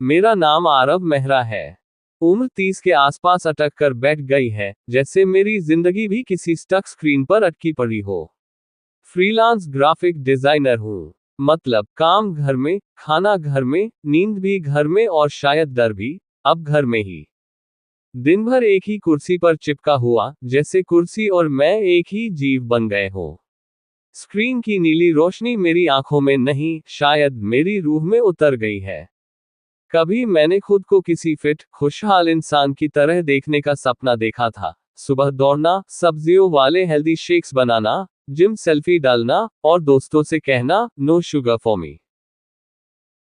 मेरा नाम आरव मेहरा है। उम्र 30 के आसपास अटक कर बैठ गई है, जैसे मेरी जिंदगी भी किसी स्टक स्क्रीन पर अटकी पड़ी हो। फ्रीलांस ग्राफिक डिजाइनर हूँ। मतलब काम घर में, खाना घर में, नींद भी घर में और शायद डर भी, अब घर में ही। दिन भर एक ही कुर्सी पर चिपका हुआ, जैसे कुर्सी और मैं एक ही जीव बन गए हो। स्क्रीन की नीली रोशनी मेरी आंखों में नहीं, शायद मेरी रूह में उतर गई है। कभी मैंने खुद को किसी फिट, खुशहाल इंसान की तरह देखने का सपना देखा था। सुबह दौड़ना, सब्जियों वाले हेल्दी शेक्स बनाना, जिम सेल्फी डालना और दोस्तों से कहना, नो शुगर फॉर मी।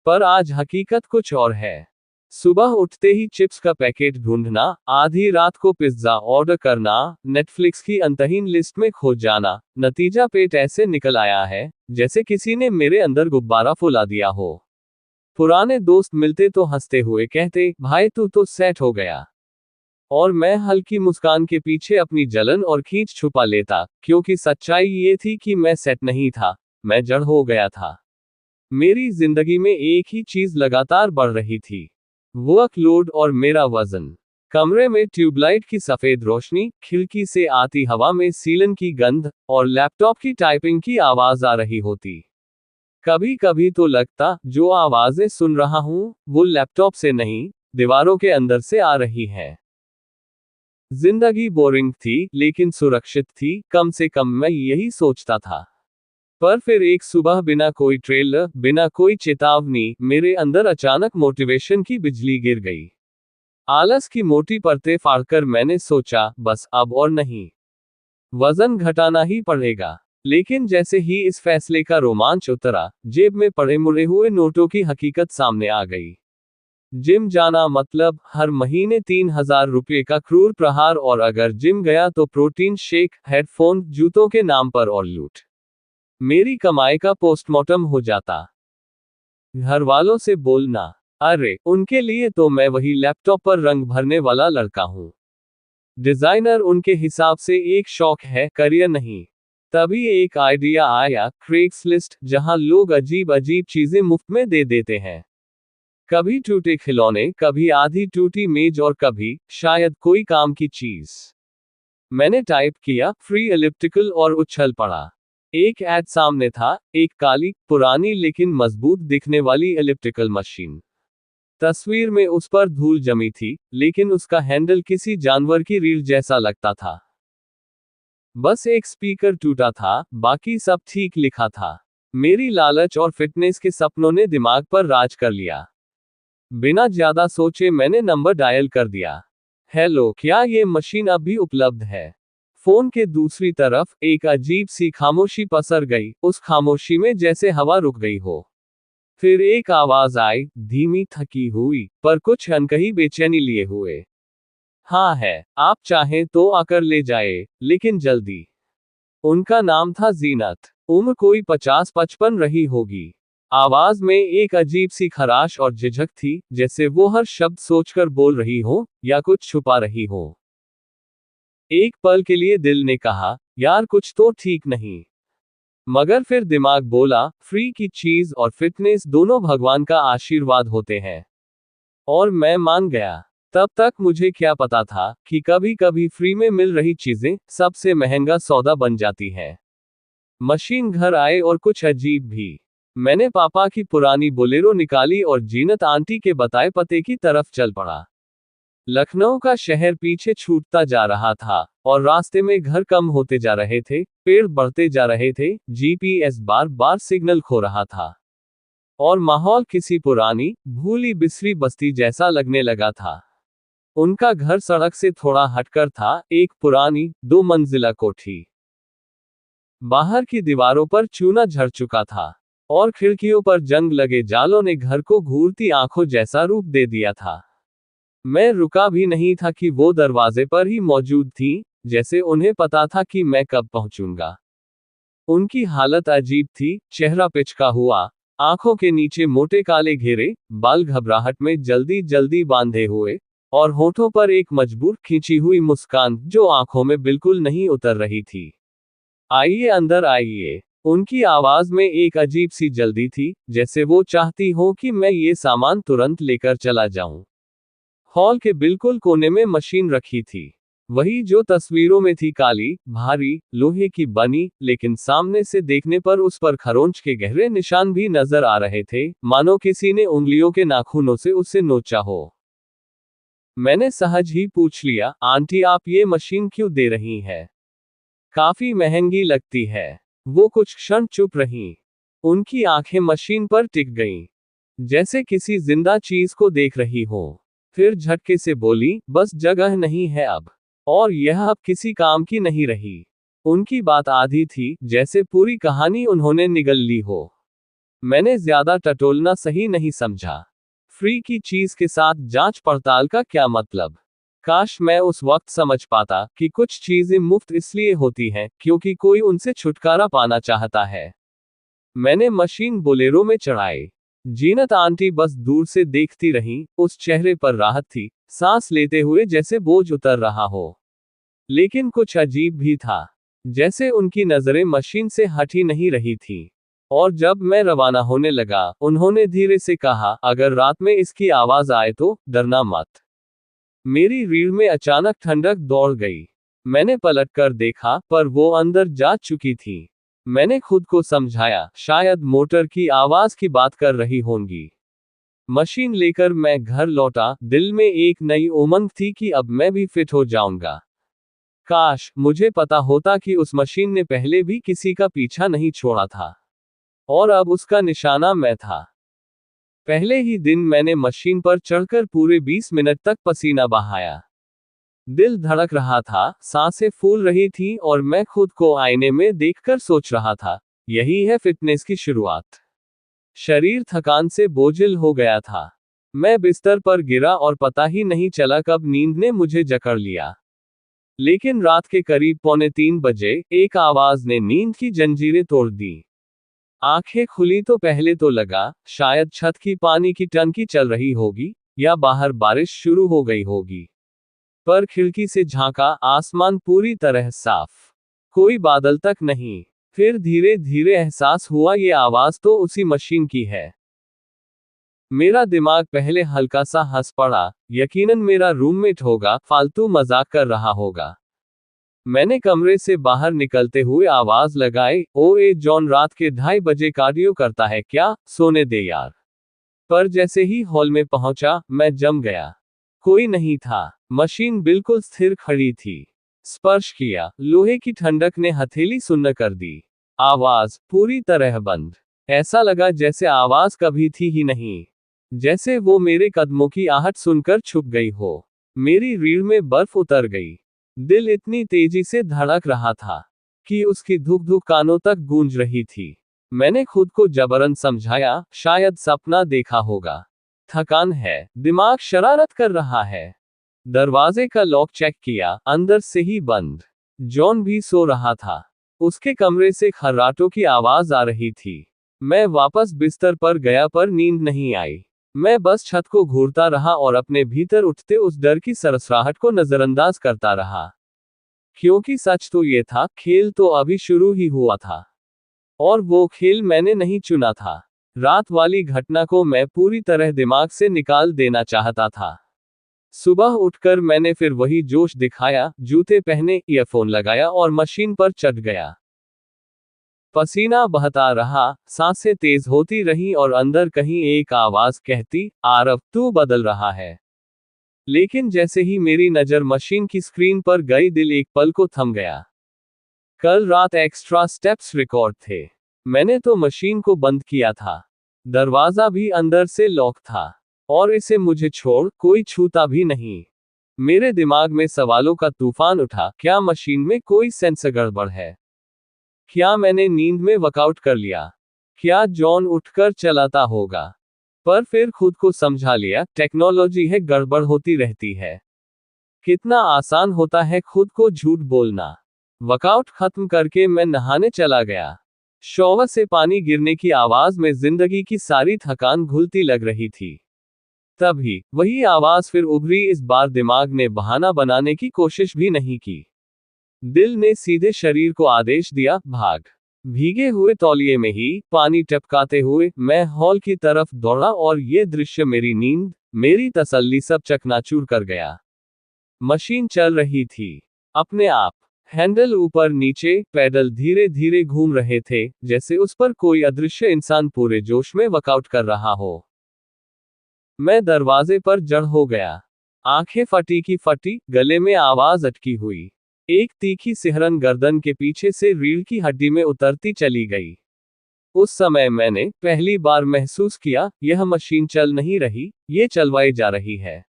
पर आज हकीकत कुछ और है। सुबह उठते ही चिप्स का पैकेट ढूंढना, आधी रात को पिज्जा ऑर्डर करना, नेटफ्लिक्स की अंतहीन लिस्ट में खो जाना, नतीजा पेट ऐसे निकल आया है जैसे किसी ने मेरे अंदर गुब्बारा फुला दिया हो। पुराने दोस्त मिलते तो हंसते हुए कहते, भाई तू तो सेट हो गया। और मैं हल्की मुस्कान के पीछे अपनी जलन और खींच छुपा लेता, क्योंकि सच्चाई ये थी कि मैं सेट नहीं था, मैं जड़ हो गया था। मेरी जिंदगी में एक ही चीज लगातार बढ़ रही थी, वर्कलोड और मेरा वजन। कमरे में ट्यूबलाइट की सफेद रोशनी, खिड़की से आती हवा में सीलन की गंध, और लैपटॉप की टाइपिंग की आवाज आ रही होती। कभी कभी तो लगता जो आवाजें सुन रहा हूं, वो लैपटॉप से नहीं, दीवारों के अंदर से आ रही है। जिंदगी बोरिंग थी, लेकिन सुरक्षित थी, कम से कम मैं यही सोचता था। पर फिर एक सुबह बिना कोई ट्रेलर, बिना कोई चेतावनी, मेरे अंदर अचानक मोटिवेशन की बिजली गिर गई। आलस की मोटी परतें फाड़कर मैंने सोचा, बस अब और नहीं, वजन घटाना ही पड़ेगा। लेकिन जैसे ही इस फैसले का रोमांच उतरा, जेब में पड़े मुड़े हुए नोटों की हकीकत सामने आ गई। जिम जाना मतलब हर महीने 3,000 रुपये का क्रूर प्रहार, और अगर जिम गया तो प्रोटीन शेक, हेडफोन, जूतों के नाम पर और लूट। मेरी कमाई का पोस्टमार्टम हो जाता। घर वालों से बोलना, अरे उनके लिए तो मैं वही लैपटॉप पर रंग भरने वाला लड़का हूं। डिजाइनर उनके हिसाब से एक शौक है, करियर नहीं। तभी एक आइडिया आया, क्रेग्सलिस्ट, जहां लोग अजीब अजीब चीजें मुफ्त में दे देते हैं। कभी टूटे खिलौने, कभी आधी टूटी मेज, और कभी शायद कोई काम की चीज। मैंने टाइप किया, फ्री एलिप्टिकल, और उछल पड़ा। एक ऐड सामने था, एक काली, पुरानी लेकिन मजबूत दिखने वाली एलिप्टिकल मशीन। तस्वीर में उस पर धूल जमी थी, लेकिन उसका हैंडल किसी जानवर की रीढ़ जैसा लगता था। बस एक स्पीकर टूटा था, बाकी सब ठीक लिखा था। मेरी लालच और फिटनेस के सपनों ने दिमाग पर राज कर लिया। बिना ज्यादा सोचे मैंने नंबर डायल कर दिया। हेलो, क्या ये मशीन अब भी उपलब्ध है? फोन के दूसरी तरफ एक अजीब सी खामोशी पसर गई, उस खामोशी में जैसे हवा रुक गई हो। फिर एक आवाज आई, धीमी, थकी हुई, पर कुछ अनकही बेचैनी लिए हुए। हाँ है, आप चाहें तो आकर ले जाए, लेकिन जल्दी। उनका नाम था जीनत। उम्र कोई 50-55 रही होगी। आवाज में एक अजीब सी खराश और झिझक थी, जैसे वो हर शब्द सोचकर बोल रही हो, या कुछ छुपा रही हो। एक पल के लिए दिल ने कहा, यार कुछ तो ठीक नहीं। मगर फिर दिमाग बोला, फ्री की चीज और फिटनेस दोनों भगवान का आशीर्वाद होते हैं। और मैं मान गया। तब तक मुझे क्या पता था कि कभी कभी फ्री में मिल रही चीजें सबसे महंगा सौदा बन जाती हैं। मशीन घर आए, और कुछ अजीब भी। मैंने पापा की पुरानी बोलेरो निकाली और जीनत आंटी के बताए पते की तरफ चल पड़ा। लखनऊ का शहर पीछे छूटता जा रहा था, और रास्ते में घर कम होते जा रहे थे, पेड़ बढ़ते जा रहे थे, जीपीएस बार बार सिग्नल खो रहा था। और माहौल किसी पुरानी, भूली बिसरी बस्ती जैसा लगने लगा था। उनका घर सड़क से थोड़ा हटकर था, एक पुरानी, 2 मंजिला कोठी। बाहर की दीवारों पर चूना झड़ चुका था, और खिड़कियों पर जंग लगे जालों ने घर को घूरती आंखों जैसा रूप दे दिया था। मैं रुका भी नहीं था कि वो दरवाजे पर ही मौजूद थी, जैसे उन्हें पता था कि मैं कब पहुंचूंगा। उनकी हालत अजीब थी, चेहरा पिचका हुआ, आंखों के नीचे मोटे काले घेरे, बाल घबराहट में जल्दी जल्दी बांधे हुए, और होठों पर एक मजबूर खींची हुई मुस्कान जो आंखों में बिल्कुल नहीं उतर रही थी। आइए अंदर आइए। उनकी आवाज में एक अजीब सी जल्दी थी, जैसे वो चाहती हो कि मैं ये सामान तुरंत लेकर चला जाऊं। हॉल के बिल्कुल कोने में मशीन रखी थी। वही जो तस्वीरों में थी, काली, भारी, लोहे की बनी, लेकिन सामने से देखने पर उस पर खरोंच के गहरे निशान भी नजर आ रहे थे, मानो किसी ने उंगलियों के नाखूनों से उसे नोचा हो। मैंने सहज ही पूछ लिया, आंटी आप ये मशीन क्यों दे रही हैं? काफी महंगी लगती है। वो कुछ क्षण चुप रहीं। उनकी आंखें मशीन पर टिक गईं, जैसे किसी जिंदा चीज को देख रही हो। फिर झटके से बोली, बस जगह नहीं है अब। और यह अब किसी काम की नहीं रही। उनकी बात आधी थी, जैसे पूरी कहानी उन्होंने निगल ली हो। मैंने ज्यादा टटोलना सही नहीं समझा। फ्री की चीज के साथ जांच पड़ताल का क्या मतलब? काश मैं उस वक्त समझ पाता कि कुछ चीजें मुफ्त इसलिए होती हैं क्योंकि कोई उनसे छुटकारा पाना चाहता है। मैंने मशीन बोलेरो में चढ़ाई। जीनत आंटी बस दूर से देखती रहीं, उस चेहरे पर राहत थी, सांस लेते हुए जैसे बोझ उतर रहा हो। लेकिन कुछ अजीब भी था, जैसे उनकी नजरें मशीन से हटी नहीं रही थी। और जब मैं रवाना होने लगा, उन्होंने धीरे से कहा, अगर रात में इसकी आवाज आए तो डरना मत। मेरी रीढ़ में अचानक ठंडक दौड़ गई। मैंने पलट कर देखा, पर वो अंदर जा चुकी थी। मैंने खुद को समझाया, शायद मोटर की आवाज की बात कर रही होंगी। मशीन लेकर मैं घर लौटा, दिल में एक नई उमंग थी कि अब मैं भी फिट हो जाऊंगा। काश मुझे पता होता कि उस मशीन ने पहले भी किसी का पीछा नहीं छोड़ा था, और अब उसका निशाना मैं था। पहले ही दिन मैंने मशीन पर चढ़कर पूरे 20 मिनट तक पसीना बहाया। दिल धड़क रहा था, सांसें फूल रही थीं, और मैं खुद को आईने में देखकर सोच रहा था, यही है फिटनेस की शुरुआत। शरीर थकान से बोझिल हो गया था। मैं बिस्तर पर गिरा और पता ही नहीं चला कब नींद ने मुझे जकड़ लिया। लेकिन रात के करीब 2:45 बजे एक आवाज ने नींद की जंजीरें तोड़ दी। आंखें खुली तो पहले तो लगा, शायद छत की पानी की टंकी चल रही होगी, या बाहर बारिश शुरू हो गई होगी। पर खिड़की से झांका, आसमान पूरी तरह साफ। कोई बादल तक नहीं। फिर धीरे धीरे एहसास हुआ, ये आवाज तो उसी मशीन की है। मेरा दिमाग पहले हल्का सा हंस पड़ा, यकीनन मेरा रूममेट होगा, फालतू मजाक कर रहा होगा। मैंने कमरे से बाहर निकलते हुए आवाज लगाई, ओए जॉन, रात के 2:30 बजे कार्डियो करता है क्या? सोने दे यार। पर जैसे ही हॉल में पहुंचा, मैं जम गया। कोई नहीं था। मशीन बिल्कुल स्थिर खड़ी थी। स्पर्श किया, लोहे की ठंडक ने हथेली सुन्न कर दी। आवाज पूरी तरह बंद। ऐसा लगा जैसे आवाज कभी थी ही नहीं। जैसे वो मेरे कदमों की आहट सुनकर छुप गई हो। मेरी रीढ़ में बर्फ उतर गई। दिल इतनी तेजी से धड़क रहा था कि उसकी धुक धुक कानों तक गूंज रही थी। मैंने खुद को जबरन समझाया, शायद सपना देखा होगा। थकान है, दिमाग शरारत कर रहा है। दरवाजे का लॉक चेक किया, अंदर से ही बंद। जॉन भी सो रहा था। उसके कमरे से खर्राटों की आवाज आ रही थी। मैं वापस बिस्तर पर गया, पर नींद नहीं आई। मैं बस छत को घूरता रहा और अपने भीतर उठते उस डर की सरसराहट को नजरअंदाज करता रहा। क्योंकि सच तो ये था, खेल तो अभी शुरू ही हुआ था। और वो खेल मैंने नहीं चुना था। रात वाली घटना को मैं पूरी तरह दिमाग से निकाल देना चाहता था। सुबह उठकर मैंने फिर वही जोश दिखाया, जूते पहने, ईयरफोन लगाया और मशीन पर चढ़ गया। पसीना बहता रहा, सांसें तेज होती रहीं, और अंदर कहीं एक आवाज कहती, आरव तू बदल रहा है। लेकिन जैसे ही मेरी नजर मशीन की स्क्रीन पर गई, दिल एक पल को थम गया। कल रात एक्स्ट्रा स्टेप्स रिकॉर्ड थे। मैंने तो मशीन को बंद किया था। दरवाजा भी अंदर से लॉक था। और इसे मुझे छोड़ कोई छूता भी नहीं। मेरे दिमाग में सवालों का तूफान उठा, क्या मशीन में कोई सेंसर गड़बड़ है? क्या मैंने नींद में वर्कआउट कर लिया? क्या जॉन उठकर चलाता होगा? पर फिर खुद को समझा लिया, टेक्नोलॉजी है, गड़बड़ होती रहती है। कितना आसान होता है खुद को झूठ बोलना। वर्कआउट खत्म करके मैं नहाने चला गया। शॉवर से पानी गिरने की आवाज में जिंदगी की सारी थकान घुलती लग रही थी। तभी वही आवाज फिर उभरी। इस बार दिमाग ने बहाना बनाने की कोशिश भी नहीं की। दिल ने सीधे शरीर को आदेश दिया, भाग। भीगे हुए तौलिए में ही पानी टपकाते हुए मैं हॉल की तरफ दौड़ा और ये दृश्य मेरी नींद, मेरी तसल्ली सब चकनाचूर कर गया। मशीन चल रही थी अपने आप। हैंडल ऊपर नीचे, पैडल धीरे धीरे घूम रहे थे, जैसे उस पर कोई अदृश्य इंसान पूरे जोश में वर्कआउट कर रहा हो। मैं दरवाजे पर जड़ हो गया। आंखें फटी की फटी, गले में आवाज अटकी हुई। एक तीखी सिहरन गर्दन के पीछे से रीढ़ की हड्डी में उतरती चली गई। उस समय मैंने पहली बार महसूस किया, यह मशीन चल नहीं रही, ये चलवाई जा रही है।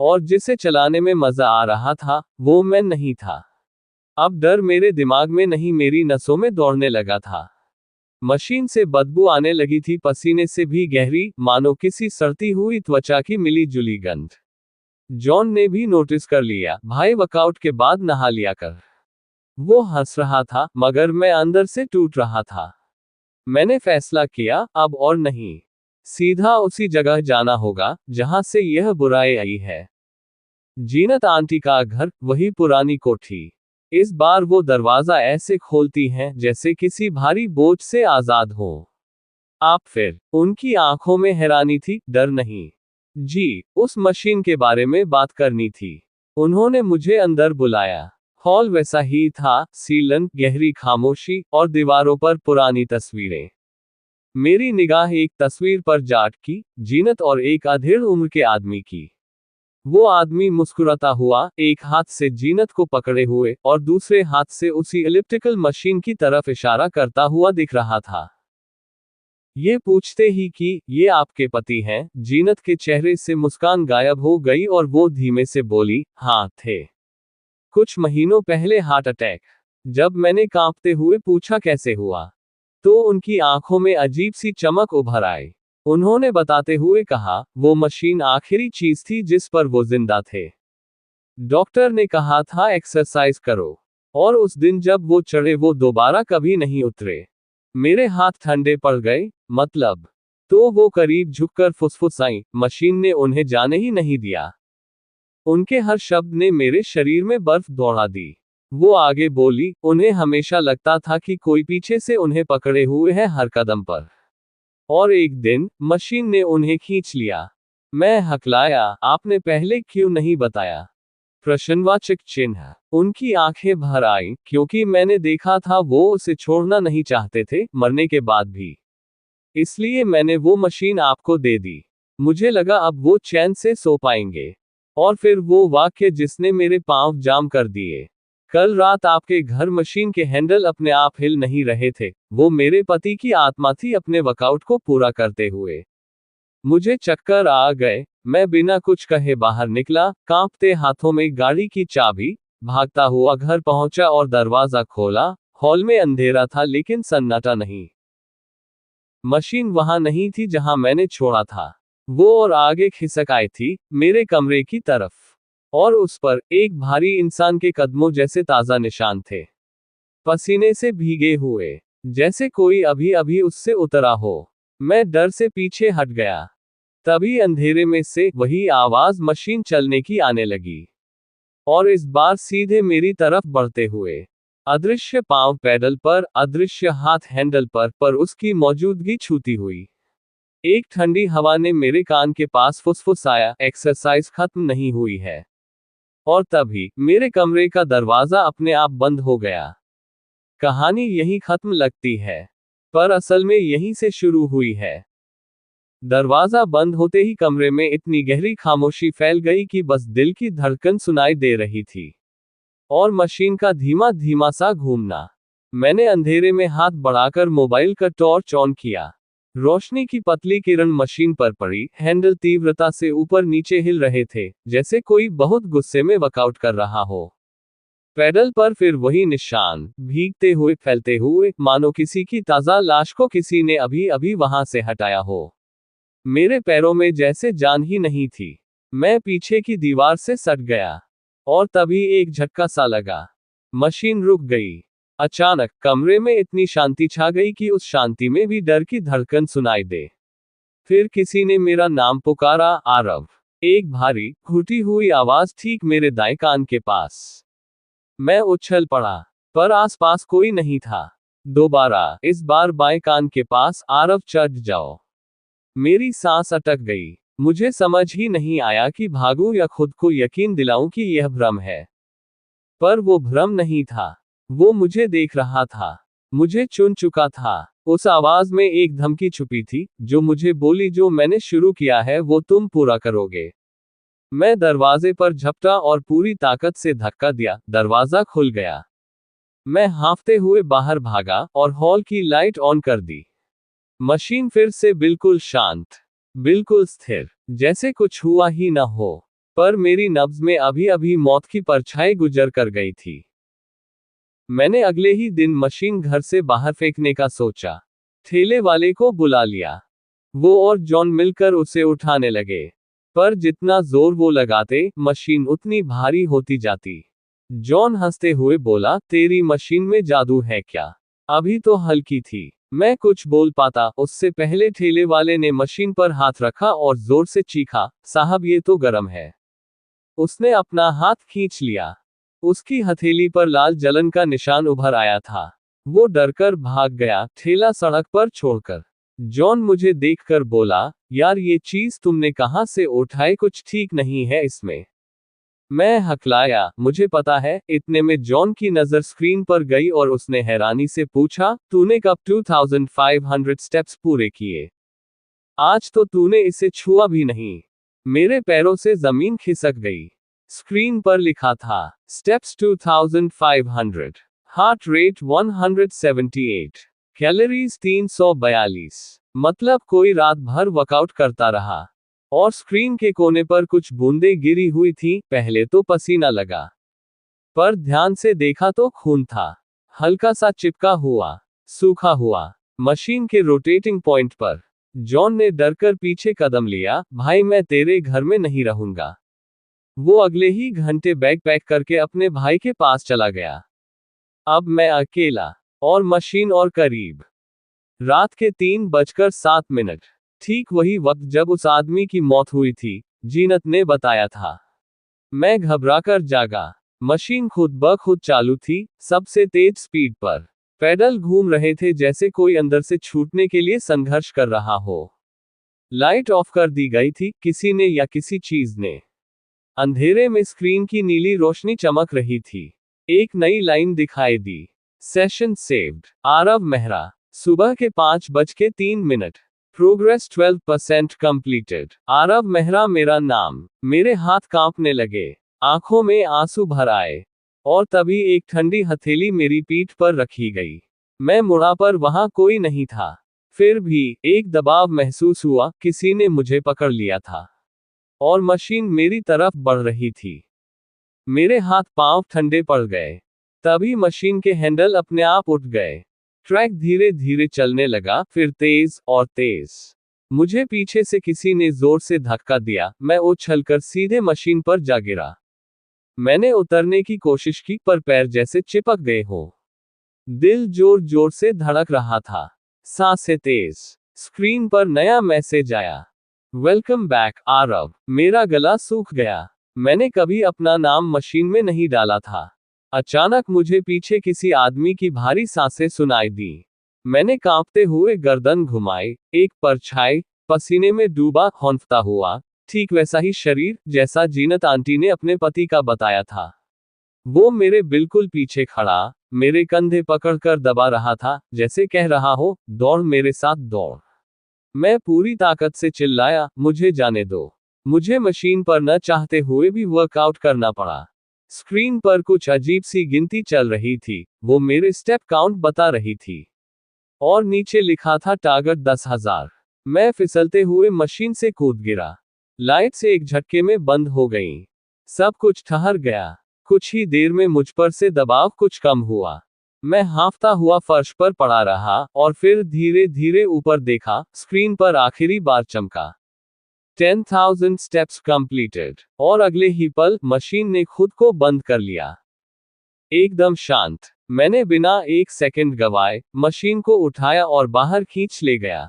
और जिसे चलाने में मजा आ रहा था, वो मैं नहीं था। अब डर मेरे दिमाग में नहीं, मेरी नसों में दौड़ने लगा था। मशीन से बदबू आने लगी थी, पसीने से भी गहरी, मानो किसी सड़ती हुई त्वचा की मिली जुली गंध। जॉन ने भी नोटिस कर लिया, भाई वर्कआउट के बाद नहा लिया कर। वो हंस रहा था, मगर मैं अंदर से टूट रहा था। मैंने फैसला किया, अब और नहीं। सीधा उसी जगह जाना होगा जहां से यह बुराई आई है। जीनत आंटी का घर, वही पुरानी कोठी। इस बार वो दरवाजा ऐसे खोलती हैं जैसे किसी भारी बोझ से आजाद हो। आप फिर, उनकी आंखों में हैरानी थी, डर नहीं। जी, उस मशीन के बारे में बात करनी थी। उन्होंने मुझे अंदर बुलाया। हॉल वैसा ही था, सीलन, गहरी खामोशी, और दीवारों पर पुरानी तस्वीरें। मेरी निगाह एक तस्वीर पर जा अटकी, जीनत और एक अधेड़ उम्र के आदमी की। वो आदमी मुस्कुराता हुआ, एक हाथ से जीनत को पकड़े हुए और दूसरे हाथ से उसी इलिप्टिकल मशीन की तरफ इशारा करता हुआ दिख रहा था। ये पूछते ही कि ये आपके पति हैं, जीनत के चेहरे से मुस्कान गायब हो गई और वो धीमे से बोली, हाँ थे। कुछ महीनों पहले हार्ट अटैक। जब मैंने कांपते हुए पूछा कैसे हुआ, तो उनकी आंखों में अजीब सी चमक उभर आई। उन्होंने बताते हुए कहा, वो मशीन आखिरी चीज थी जिस पर वो जिंदा थे। डॉक्टर ने कहा था एक्सरसाइज करो, और उस दिन जब वो चढ़े वो दोबारा कभी नहीं उतरे। मेरे हाथ ठंडे पड़ गए। मतलब? तो वो करीब झुककर फुसफुसाई, मशीन ने उन्हें जाने ही नहीं दिया। उनके हर शब्द ने मेरे शरीर में बर्फ दौड़ा दी। वो आगे बोली, उन्हें हमेशा लगता था कि कोई पीछे से उन्हें पकड़े हुए है हर कदम पर। और एक दिन, मशीन ने उन्हें खींच लिया। मैं हकलाया, आपने पहले क्यों नहीं बताया? प्रश्नवाचक चिन्ह। उनकी आंखें भर आईं, क्योंकि मैंने देखा था वो उसे छोड़ना नहीं चाहते थे, मरने के बाद भी। इसलिए मैंने वो मशीन आपको दे दी। मुझे लगा अब वो चैन से सो पाएंगे। और फिर वो वाक्य जिसने मेरे पांव जाम कर दिए। कल रात आपके घर मशीन के हैंडल अपने आप हिल नहीं रहे थे, वो मेरे पति की आत्मा थी अपने वर्कआउट को पूरा करते हुए। मुझे चक्कर आ गए। मैं बिना कुछ कहे बाहर निकला, कांपते हाथों में गाड़ी की चाबी, भागता हुआ घर पहुंचा और दरवाजा खोला। हॉल में अंधेरा था लेकिन सन्नाटा नहीं। मशीन वहां नहीं थी जहां मैंने छोड़ा था। वो और आगे खिसक आई थी, मेरे कमरे की तरफ। और उस पर एक भारी इंसान के कदमों जैसे ताजा निशान थे। पसीने से भीगे हुए, जैसे कोई अभी अभी उससे उतरा हो। मैं डर से पीछे हट गया। तभी अंधेरे में से वही आवाज मशीन चलने की आने लगी। और इस बार सीधे मेरी तरफ बढ़ते हुए। अदृश्य पांव पैडल पर, अदृश्य हाथ हैंडल पर उसकी मौजूदगी छूती हुई। एक ठंडी हवा ने मेरे कान के पास फुसफुसाया, एक्सरसाइज खत्म नहीं हुई है। और तभी, मेरे कमरे का दरवाजा अपने आप बंद हो गया। कहानी यहीं खत्म लगती है, पर असल में यहीं से शुरू हुई है। दरवाजा बंद होते ही कमरे में इतनी गहरी खामोशी फैल गई कि बस दिल की धड़कन सुनाई दे रही थी। और मशीन का धीमा धीमा सा घूमना। मैंने अंधेरे में हाथ बढ़ाकर मोबाइल का टॉर्च ऑन किया। रोशनी की पतली किरण मशीन पर पड़ी, हैंडल तीव्रता से ऊपर नीचे हिल रहे थे, जैसे कोई बहुत गुस्से में वर्कआउट कर रहा हो। पैडल पर फिर वही निशान, भीगते हुए, फैलते हुए, मानो किसी की ताजा लाश को किसी ने अभी अभी वहां से हटाया हो। मेरे पैरों में जैसे जान ही नहीं थी। मैं पीछे की दीवार से सट गया। और तभी एक झटका सा लगा। मशीन रुक गई। अचानक कमरे में इतनी शांति छा गई कि उस शांति में भी डर की धड़कन सुनाई दे। फिर किसी ने मेरा नाम पुकारा, आरव। एक भारी, घुटी हुई आवाज ठीक मेरे दाएं कान के पास। मैं उछल पड़ा, पर आसपास कोई नहीं था। दोबारा, इस बार बाएं कान के पास आरव चढ़ जाओ। मेरी सांस अटक गई। मुझे समझ ही नहीं आया कि भागूं या खुद को यकीन दिलाऊं कि यह भ्रम है। पर वो भ्रम नहीं था। वो मुझे देख रहा था, मुझे चुन चुका था। उस आवाज में एक धमकी छुपी थी, जो मुझे बोली, जो मैंने शुरू किया है वो तुम पूरा करोगे। मैं दरवाजे पर झपटा और पूरी ताकत से धक्का दिया। दरवाजा खुल गया। मैं हांफते हुए बाहर भागा और हॉल की लाइट ऑन कर दी। मशीन फिर से बिल्कुल शांत, बिल्कुल स्थिर, जैसे कुछ हुआ ही न हो। पर मेरी नब्ज में अभी अभी मौत की परछाई गुजर कर गई थी। मैंने अगले ही दिन मशीन घर से बाहर फेंकने का सोचा। ठेले वाले को बुला लिया। वो और जॉन मिलकर उसे उठाने लगे। पर जितना जोर वो लगाते, मशीन उतनी भारी होती जाती। जॉन हंसते हुए बोला, तेरी मशीन में जादू है क्या? अभी तो हल्की थी। मैं कुछ बोल पाता उससे पहले ठेले वाले ने मशीन पर हाथ रखा और जोर से चीखा, साहब ये तो गर्म है। उसने अपना हाथ खींच लिया। उसकी हथेली पर लाल जलन का निशान उभर आया था। वो डरकर भाग गया, ठेला सड़क पर छोड़कर। जॉन मुझे देखकर बोला, यार ये चीज तुमने कहां से उठाई? कुछ ठीक नहीं है इसमें। मैं हकलाया, मुझे पता है। इतने में जॉन की नजर स्क्रीन पर गई और उसने हैरानी से पूछा, तूने कब 2500 स्टेप्स पूरे किए? आज तो तूने इसे छुआ भी नहीं। मेरे पैरों से जमीन खिसक गई। स्क्रीन पर लिखा था, स्टेप्स 2500, हार्ट रेट 178, कैलोरीज 342। मतलब कोई रात भर वर्कआउट करता रहा। और स्क्रीन के कोने पर कुछ बूंदें गिरी हुई थी। पहले तो पसीना लगा, पर ध्यान से देखा तो खून था, हल्का सा चिपका हुआ, सूखा हुआ, मशीन के रोटेटिंग पॉइंट पर। जॉन ने डरकर पीछे कदम लिया, भाई मैं तेरे घर में नहीं रहूंगा। वो अगले ही घंटे बैग पैक करके अपने भाई के पास चला गया। अब मैं अकेला, और मशीन, और करीब रात के 3:07। ठीक वही वक्त जब उस आदमी की मौत हुई थी, जीनत ने बताया था। मैं घबराकर जागा। मशीन खुद ब खुद चालू थी, सबसे तेज स्पीड पर। पैडल घूम रहे थे जैसे कोई अंदर से छूटने के लिए संघर्ष कर रहा हो। लाइट ऑफ कर दी गई थी, किसी ने या किसी चीज ने। अंधेरे में स्क्रीन की नीली रोशनी चमक रही थी। एक नई लाइन दिखाई दी, सेशन सेव्ड, आरव मेहरा। सुबह के 5:03। Progress 12% completed. आरव मेहरा मेरा नाम। मेरे हाथ कांपने लगे, आंखों में आंसू भर आए। और तभी एक ठंडी हथेली मेरी पीठ पर रखी गई। मैं मुड़ा, पर वहां कोई नहीं था। फिर भी एक दबाव महसूस हुआ, किसी ने मुझे पकड़ लिया था। और मशीन मेरी तरफ बढ़ रही थी। मेरे हाथ पांव ठंडे पड़ गए। तभी मशीन के हैंडल अपने आप उठ गए। ट्रैक धीरे धीरे चलने लगा, फिर तेज और तेज। मुझे पीछे से किसी ने जोर से धक्का दिया। मैं उछलकर सीधे मशीन पर जा गिरा। मैंने उतरने की कोशिश की, पर पैर जैसे चिपक गए हो। दिल जोर जोर से धड़क रहा था, सांसें तेज। स्क्रीन पर नया मैसेज आया, वेलकम बैक आरव। मेरा गला सूख गया। मैंने कभी अपना नाम मशीन में नहीं डाला था। अचानक मुझे पीछे किसी आदमी की भारी सांसें सुनाई दी। मैंने कांपते हुए गर्दन घुमाई। एक परछाई, पसीने में डूबा, हौंफता हुआ। ठीक वैसा ही शरीर, जैसा जीनत आंटी ने अपने पति का बताया था। वो मेरे बिल्कुल पीछे खड़ा, मेरे कंधे पकड़कर दबा रहा था, जैसे कह रहा हो, दौड़ मेरे साथ दौड़। मैं पूरी ताकत से चिल्लाया, मुझे जाने दो। मुझे मशीन पर न चाहते हुए भी वर्कआउट करना पड़ा। स्क्रीन पर कुछ अजीब सी गिनती चल रही थी, वो मेरे स्टेप काउंट बता रही थी। और नीचे लिखा था टारगेट 10,000। मैं फिसलते हुए मशीन से कूद गिरा। लाइट्स एक झटके में बंद हो गईं। सब कुछ ठहर गया। कुछ ही देर में मुझ पर से दबाव कुछ कम हुआ। मैं हांफता हुआ फर्श पर पड़ा रहा, और फिर धीरे धीरे ऊपर देखा। स्क्रीन पर आखिरी बार चमका, 10,000 स्टेप्स कंप्लीटेड। और अगले ही पल मशीन ने खुद को बंद कर लिया। एकदम शांत। मैंने बिना एक सेकंड गवाए मशीन को उठाया और बाहर खींच ले गया।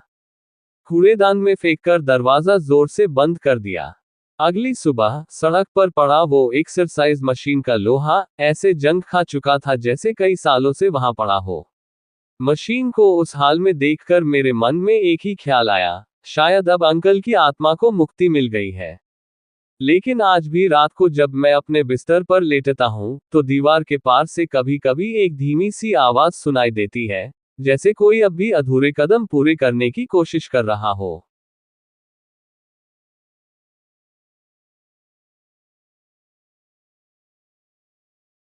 कूड़ेदान में फेंककर दरवाजा जोर से बंद कर दिया। अगली सुबह सड़क पर पड़ा वो एक्सरसाइज मशीन का लोहा ऐसे जंग खा चुका था जैसे कई सालों से वहां पड़ा हो। मशीन को उस हाल में देखकर मेरे मन में एक ही ख्याल आया, शायद अब अंकल की आत्मा को मुक्ति मिल गई है। लेकिन आज भी रात को जब मैं अपने बिस्तर पर लेटता हूं, तो दीवार के पार से कभी कभी एक धीमी सी आवाज सुनाई देती है, जैसे कोई अब भी अधूरे कदम पूरे करने की कोशिश कर रहा हो।